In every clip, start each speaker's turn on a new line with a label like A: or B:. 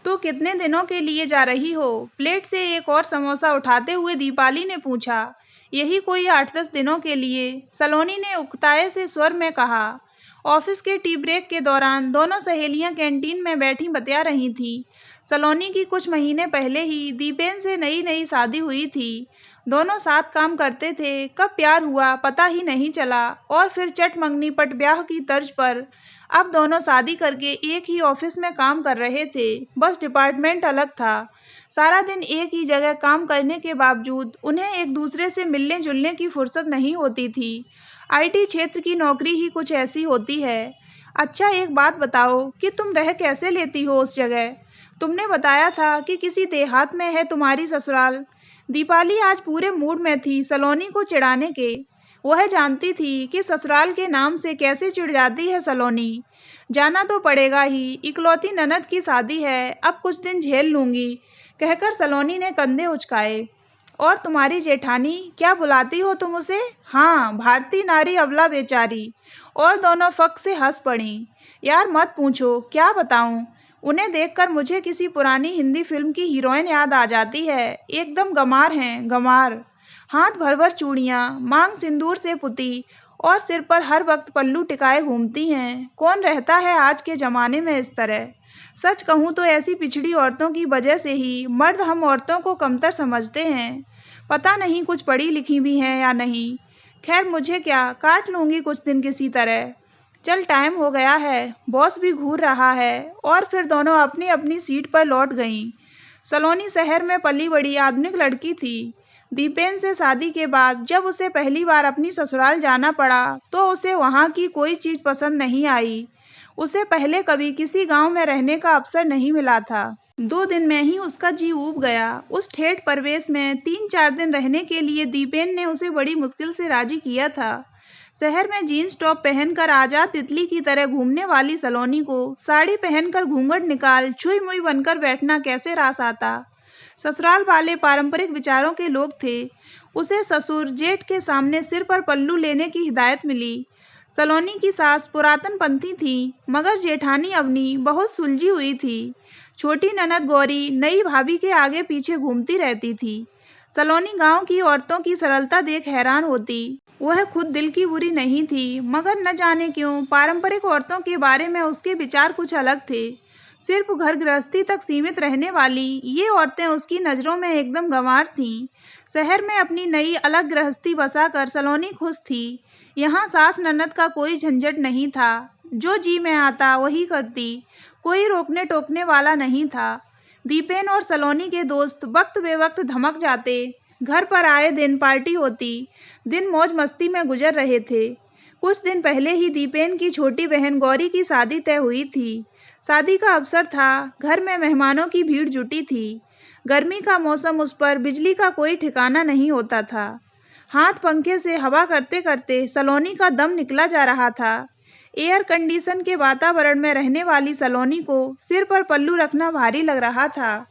A: तो कितने दिनों के लिए जा रही हो? प्लेट से एक और समोसा उठाते हुए दीपाली ने पूछा। यही कोई 8-10 दिनों के लिए, सलोनी ने उकताए से स्वर में कहा। ऑफिस के टी ब्रेक के दौरान दोनों सहेलियां कैंटीन में बैठी बतिया रही थीं। सलोनी की कुछ महीने पहले ही दीपेन से नई नई शादी हुई थी। दोनों साथ काम करते थे, कब प्यार हुआ पता ही नहीं चला, और फिर चट मंगनी पट ब्याह की तर्ज पर अब दोनों शादी करके एक ही ऑफिस में काम कर रहे थे, बस डिपार्टमेंट अलग था। सारा दिन एक ही जगह काम करने के बावजूद उन्हें एक दूसरे से मिलने जुलने की फुर्सत नहीं होती थी। आईटी क्षेत्र की नौकरी ही कुछ ऐसी होती है। अच्छा, एक बात बताओ कि तुम रह कैसे लेती हो उस जगह? तुमने बताया था कि किसी देहात में है तुम्हारी ससुराल। दीपाली आज पूरे मूड में थी सलोनी को चिढ़ाने के। वह जानती थी कि ससुराल के नाम से कैसे चिढ़ जाती है सलोनी। जाना तो पड़ेगा ही, इकलौती ननद की शादी है, अब कुछ दिन झेल लूंगी, कहकर सलोनी ने कंधे उचकाए। और तुम्हारी जेठानी, क्या बुलाती हो तुम उसे? हाँ, भारतीय नारी अबला बेचारी। और दोनों फक से हंस पड़ी। यार मत पूछो, क्या बताऊं। उन्हें देखकर मुझे किसी पुरानी हिंदी फिल्म की हीरोइन याद आ जाती है। एकदम गमार हैं, गमार। हाथ भर भर चूड़ियां, मांग सिंदूर से पुती, और सिर पर हर वक्त पल्लू टिकाए घूमती हैं। कौन रहता है आज के जमाने में इस तरह? सच कहूं तो ऐसी पिछड़ी औरतों की वजह से ही मर्द हम औरतों को कमतर समझते हैं। पता नहीं कुछ पढ़ी लिखी भी हैं या नहीं। खैर मुझे क्या, काट लूंगी कुछ दिन किसी तरह। चल टाइम हो गया है, बॉस भी घूर रहा है। और फिर दोनों अपनी अपनी सीट पर लौट गईं। सलोनी शहर में पली बड़ी आधुनिक लड़की थी। दीपेन से शादी के बाद जब उसे पहली बार अपनी ससुराल जाना पड़ा तो उसे वहाँ की कोई चीज़ पसंद नहीं आई। उसे पहले कभी किसी गांव में रहने का अवसर नहीं मिला था। 2 दिन में ही उसका जी ऊब गया। उस ठेठ परवेश में 3-4 दिन रहने के लिए दीपेन ने उसे बड़ी मुश्किल से राजी किया था। शहर में जीन्स टॉप पहनकर आजाद तितली की तरह घूमने वाली सलोनी को साड़ी पहनकर घूंघट निकाल छुई मुई बनकर बैठना कैसे रास आता। ससुराल वाले पारंपरिक विचारों के लोग थे। उसे ससुर जेठ के सामने सिर पर पल्लू लेने की हिदायत मिली। सलोनी की सास पुरातन पंथी थी, मगर जेठानी अवनी बहुत सुलझी हुई थी। छोटी ननद गौरी नई भाभी के आगे पीछे घूमती रहती थी। सलोनी गांव की औरतों की सरलता देख हैरान होती। वह खुद दिल की बुरी नहीं थी, मगर न जाने क्यों पारंपरिक औरतों के बारे में उसके विचार कुछ अलग थे। सिर्फ घर गृहस्थी तक सीमित रहने वाली ये औरतें उसकी नज़रों में एकदम गंवार थीं। शहर में अपनी नई अलग गृहस्थी बसाकर सलोनी खुश थी। यहाँ सास ननद का कोई झंझट नहीं था। जो जी में आता वही करती, कोई रोकने टोकने वाला नहीं था। दीपेन और सलोनी के दोस्त वक्त बेवक्त धमक जाते। घर पर आए दिन पार्टी होती। दिन मौज मस्ती में गुजर रहे थे। कुछ दिन पहले ही दीपेन की छोटी बहन गौरी की शादी तय हुई थी। शादी का अवसर था। घर में मेहमानों की भीड़ जुटी थी। गर्मी का मौसम, उस पर बिजली का कोई ठिकाना नहीं होता था। हाथ पंखे से हवा करते करते सलोनी का दम निकला जा रहा था। एयर कंडीशन के वातावरण में रहने वाली सलोनी को सिर पर पल्लू रखना भारी लग रहा था।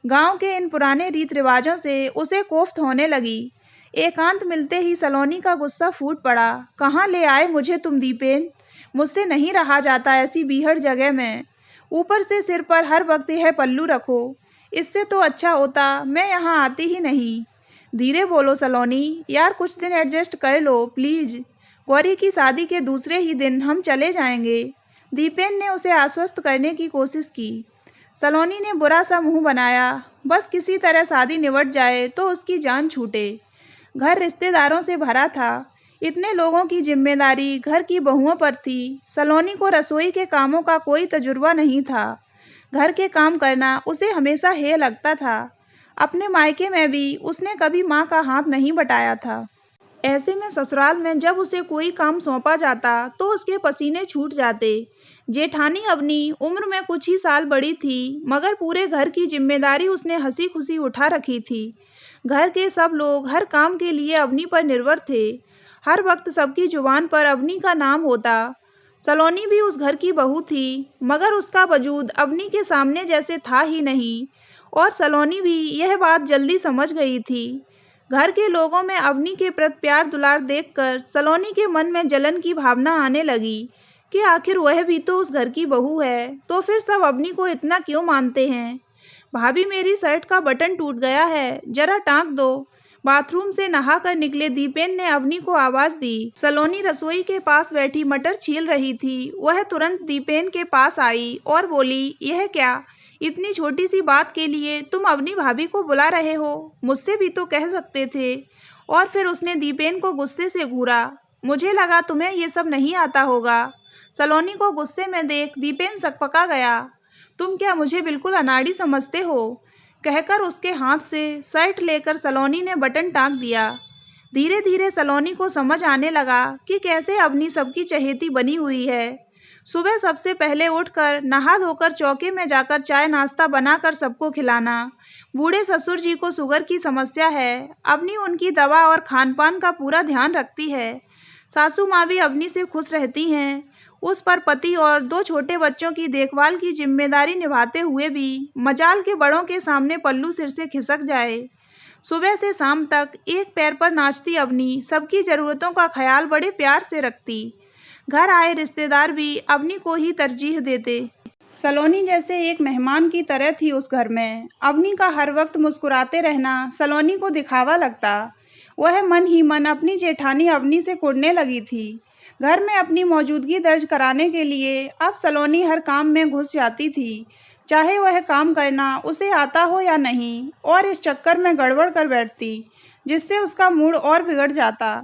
A: गांव के इन पुराने रीत रिवाजों से उसे कोफ्त होने लगी। एकांत मिलते ही सलोनी का गुस्सा फूट पड़ा। कहाँ ले आए मुझे तुम दीपेन? मुझसे नहीं रहा जाता ऐसी बीहड़ जगह में। ऊपर से सिर पर हर वक्त यह पल्लू रखो। इससे तो अच्छा होता मैं यहाँ आती ही नहीं। धीरे बोलो सलोनी, यार कुछ दिन एडजस्ट कर लो प्लीज। गौरी की शादी के दूसरे ही दिन हम चले जाएंगे। दीपेन ने उसे आश्वस्त करने की कोशिश की। सलोनी ने बुरा सा मुंह बनाया। बस किसी तरह शादी निबट जाए तो उसकी जान छूटे। घर रिश्तेदारों से भरा था। इतने लोगों की जिम्मेदारी घर की बहुओं पर थी। सलोनी को रसोई के कामों का कोई तजुर्बा नहीं था। घर के काम करना उसे हमेशा हेय लगता था। अपने मायके में भी उसने कभी माँ का हाथ नहीं बटाया था। ऐसे में ससुराल में जब उसे कोई काम सौंपा जाता तो उसके पसीने छूट जाते। जेठानी अवनी उम्र में कुछ ही साल बड़ी थी, मगर पूरे घर की जिम्मेदारी उसने हंसी खुशी उठा रखी थी। घर के सब लोग हर काम के लिए अवनी पर निर्भर थे। हर वक्त सबकी जुबान पर अवनी का नाम होता। सलोनी भी उस घर की बहू थी, मगर उसका वजूद अवनी के सामने जैसे था ही नहीं। और सलोनी भी यह बात जल्दी समझ गई थी। घर के लोगों में अवनी के प्रति प्यार दुलार देखकर सलोनी के मन में जलन की भावना आने लगी। कि आखिर वह भी तो उस घर की बहू है, तो फिर सब अवनी को इतना क्यों मानते हैं। भाभी, मेरी शर्ट का बटन टूट गया है, जरा टाँक दो। बाथरूम से नहाकर निकले दीपेन ने अवनी को आवाज दी। सलोनी रसोई के पास बैठी मटर छील रही थी। वह तुरंत दीपेन के पास आई और बोली, यह क्या, इतनी छोटी सी बात के लिए तुम अवनी भाभी को बुला रहे हो? मुझसे भी तो कह सकते थे। और फिर उसने दीपेन को गुस्से से घूरा। मुझे लगा तुम्हें ये सब नहीं आता होगा। सलोनी को गुस्से में देख दीपेन सकपका गया। तुम क्या मुझे बिल्कुल अनाड़ी समझते हो? कहकर उसके हाथ से शर्ट लेकर सलोनी ने बटन टाँक दिया। धीरे धीरे सलोनी को समझ आने लगा कि कैसे अवनी सबकी चहेती बनी हुई है। सुबह सबसे पहले उठकर नहा धोकर चौके में जाकर चाय नाश्ता बनाकर सबको खिलाना। बूढ़े ससुर जी को शुगर की समस्या है। अवनी उनकी दवा और खान पान का पूरा ध्यान रखती है। सासू माँ भी अवनी से खुश रहती हैं। उस पर पति और 2 छोटे बच्चों की देखभाल की जिम्मेदारी निभाते हुए भी मजाल के बड़ों के सामने पल्लू सिर से खिसक जाए। सुबह से शाम तक एक पैर पर नाचती अवनी सबकी जरूरतों का ख्याल बड़े प्यार से रखती। घर आए रिश्तेदार भी अवनी को ही तरजीह देते। सलोनी जैसे एक मेहमान की तरह थी उस घर में। अवनी का हर वक्त मुस्कुराते रहना सलोनी को दिखावा लगता। वह मन ही मन अपनी जेठानी अवनी से कुढ़ने लगी थी। घर में अपनी मौजूदगी दर्ज कराने के लिए अब सलोनी हर काम में घुस जाती थी, चाहे वह काम करना उसे आता हो या नहीं, और इस चक्कर में गड़बड़ कर बैठती, जिससे उसका मूड और बिगड़ जाता।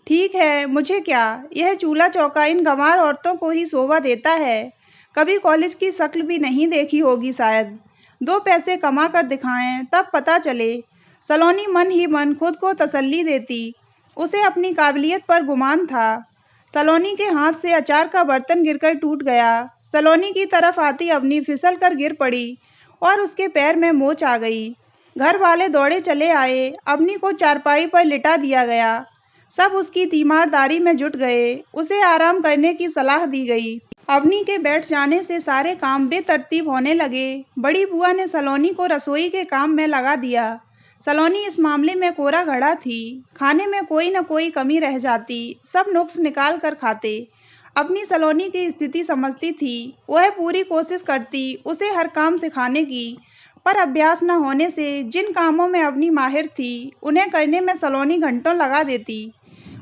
A: ठीक है, मुझे क्या, यह चूल्हा चौका इन गंवार औरतों को ही शोभा देता है। कभी कॉलेज की शक्ल भी नहीं देखी होगी शायद। 2 पैसे कमा कर दिखाएं तब पता चले। सलोनी मन ही मन खुद को तसल्ली देती। उसे अपनी काबिलियत पर गुमान था। सलोनी के हाथ से अचार का बर्तन गिरकर टूट गया। सलोनी की तरफ आती अवनी फिसल कर गिर पड़ी और उसके पैर में मोच आ गई। घर वाले दौड़े चले आए। अवनी को चारपाई पर लिटा दिया गया। सब उसकी तीमारदारी में जुट गए। उसे आराम करने की सलाह दी गई। अवनी के बैठ जाने से सारे काम बेतरतीब होने लगे। बड़ी बुआ ने सलोनी को रसोई के काम में लगा दिया। सलोनी इस मामले में कोरा घड़ा थी। खाने में कोई न कोई कमी रह जाती, सब नुक्स निकाल कर खाते। अपनी सलोनी की स्थिति समझती थी। वह पूरी कोशिश करती उसे हर काम सिखाने की, पर अभ्यास न होने से जिन कामों में अवनी माहिर थी उन्हें करने में सलोनी घंटों लगा देती।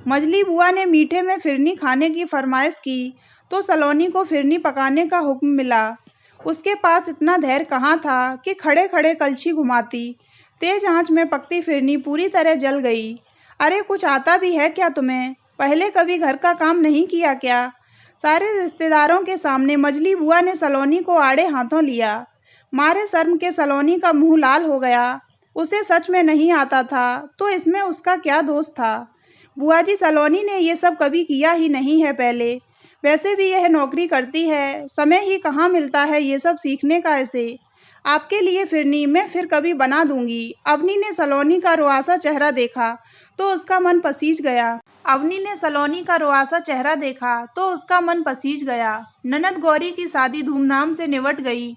A: मजली बुआ ने मीठे में फिरनी खाने की फरमाइश की तो सलोनी को फिरनी पकाने का हुक्म मिला। उसके पास इतना धैर्य कहाँ था कि खड़े खड़े कलछी घुमाती। तेज आंच में पकती फिरनी पूरी तरह जल गई। अरे, कुछ आता भी है क्या तुम्हें? पहले कभी घर का काम नहीं किया क्या? सारे रिश्तेदारों के सामने मजली बुआ ने सलोनी को आड़े हाथों लिया। मारे शर्म के सलोनी का मुंह लाल हो गया। उसे सच में नहीं आता था तो इसमें उसका क्या दोष था? बुआ जी, सलोनी ने ये सब कभी किया ही नहीं है पहले। वैसे भी यह नौकरी करती है, समय ही कहाँ मिलता है ये सब सीखने का इसे। आपके लिए फिरनी मैं फिर कभी बना दूंगी। अवनी ने सलोनी का रुआसा चेहरा देखा तो उसका मन पसीज गया। ननद गौरी की शादी धूमधाम से निपट गई।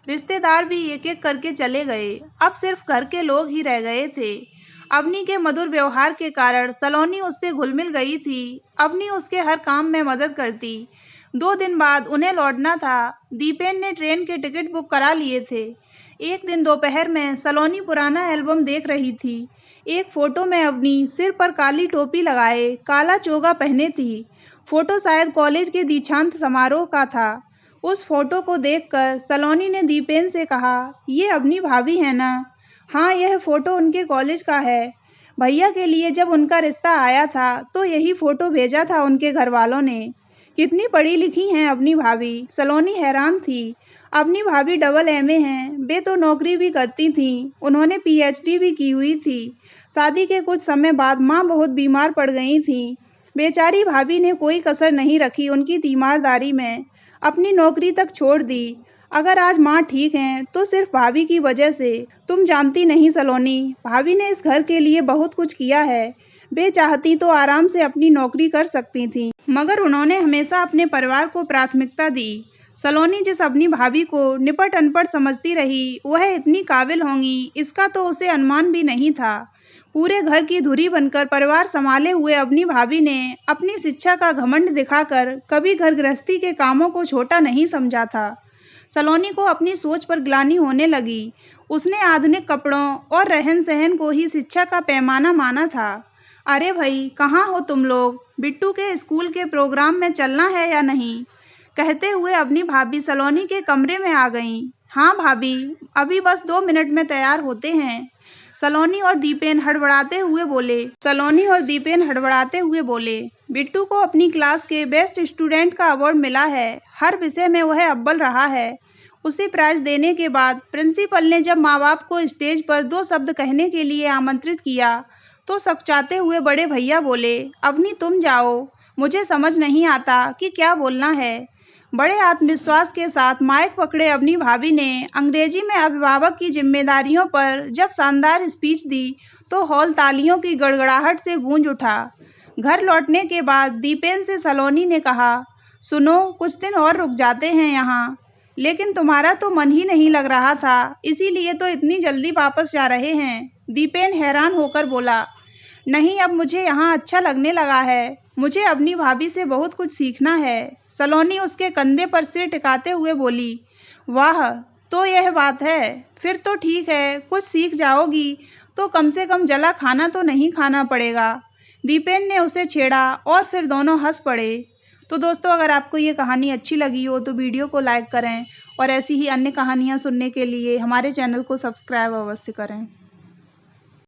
A: रिश्तेदार भी एक एक करके चले गए। अब सिर्फ घर के लोग ही रह गए थे। अवनी के मधुर व्यवहार के कारण सलोनी उससे घुल मिल गई थी। अवनी उसके हर काम में मदद करती। 2 दिन बाद उन्हें लौटना था। दीपेन ने ट्रेन के टिकट बुक करा लिए थे। एक दिन दोपहर में सलोनी पुराना एल्बम देख रही थी। एक फोटो में अवनी सिर पर काली टोपी लगाए काला चोगा पहने थी। फोटो शायद कॉलेज के दीक्षांत समारोह का था। उस फोटो को देखकर सलोनी ने दीपेन से कहा, ये अवनी भाभी है ना? हाँ, यह फोटो उनके कॉलेज का है। भैया के लिए जब उनका रिश्ता आया था तो यही फोटो भेजा था उनके घर वालों ने। कितनी पढ़ी लिखी हैं अवनी भाभी। सलोनी हैरान थी। अवनी भाभी डबल एमए हैं। वे तो नौकरी भी करती थीं। उन्होंने पीएचडी भी की हुई थी। शादी के कुछ समय बाद माँ बहुत बीमार पड़ गई थीं। बेचारी भाभी ने कोई कसर नहीं रखी उनकी तीमारदारी में। अपनी नौकरी तक छोड़ दी। अगर आज माँ ठीक हैं तो सिर्फ भाभी की वजह से। तुम जानती नहीं सलोनी, भाभी ने इस घर के लिए बहुत कुछ किया है। वे चाहती तो आराम से अपनी नौकरी कर सकती थीं, मगर उन्होंने हमेशा अपने परिवार को प्राथमिकता दी। सलोनी जिस अपनी भाभी को निपट अनपढ़ समझती रही, वह इतनी काबिल होंगी, इसका तो उसे अनुमान भी नहीं था। पूरे घर की धुरी बनकर परिवार संभाले हुए अपनी भाभी ने अपनी शिक्षा का घमंड दिखाकर कभी घर गृहस्थी के कामों को छोटा नहीं समझा था। सलोनी को अपनी सोच पर ग्लानि होने लगी। उसने आधुनिक कपड़ों और रहन-सहन को ही शिक्षा का पैमाना माना था। अरे भई, कहाँ हो तुम लोग? बिट्टू के स्कूल के प्रोग्राम में चलना है या नहीं? कहते हुए अपनी भाभी सलोनी के कमरे में आ गईं। हाँ भाभी, अभी बस 2 मिनट में तैयार होते हैं। सलोनी और दीपेन हड़बड़ाते हुए बोले। बिट्टू को अपनी क्लास के बेस्ट स्टूडेंट का अवार्ड मिला है। हर विषय में वह अव्वल रहा है। उसे प्राइज देने के बाद प्रिंसिपल ने जब माँ बाप को स्टेज पर 2 शब्द कहने के लिए आमंत्रित किया, तो सकचाते हुए बड़े भैया बोले, अवनी तुम जाओ, मुझे समझ नहीं आता कि क्या बोलना है। बड़े आत्मविश्वास के साथ माइक पकड़े अपनी भाभी ने अंग्रेजी में अभिभावक की जिम्मेदारियों पर जब शानदार स्पीच दी, तो हॉल तालियों की गड़गड़ाहट से गूंज उठा। घर लौटने के बाद दीपेन से सलोनी ने कहा, सुनो, कुछ दिन और रुक जाते हैं यहाँ। लेकिन तुम्हारा तो मन ही नहीं लग रहा था, इसीलिए तो इतनी जल्दी वापस जा रहे हैं। दीपेन हैरान होकर बोला, नहीं, अब मुझे यहाँ अच्छा लगने लगा है। मुझे अपनी भाभी से बहुत कुछ सीखना है। सलोनी उसके कंधे पर सिर टिकाते हुए बोली, वाह, तो यह बात है। फिर तो ठीक है, कुछ सीख जाओगी तो कम से कम जला खाना तो नहीं खाना पड़ेगा। दीपेन ने उसे छेड़ा और फिर दोनों हंस पड़े। तो दोस्तों, अगर आपको ये कहानी अच्छी लगी हो तो वीडियो को लाइक करें और ऐसी ही अन्य कहानियाँ सुनने के लिए हमारे चैनल को सब्सक्राइब अवश्य करें।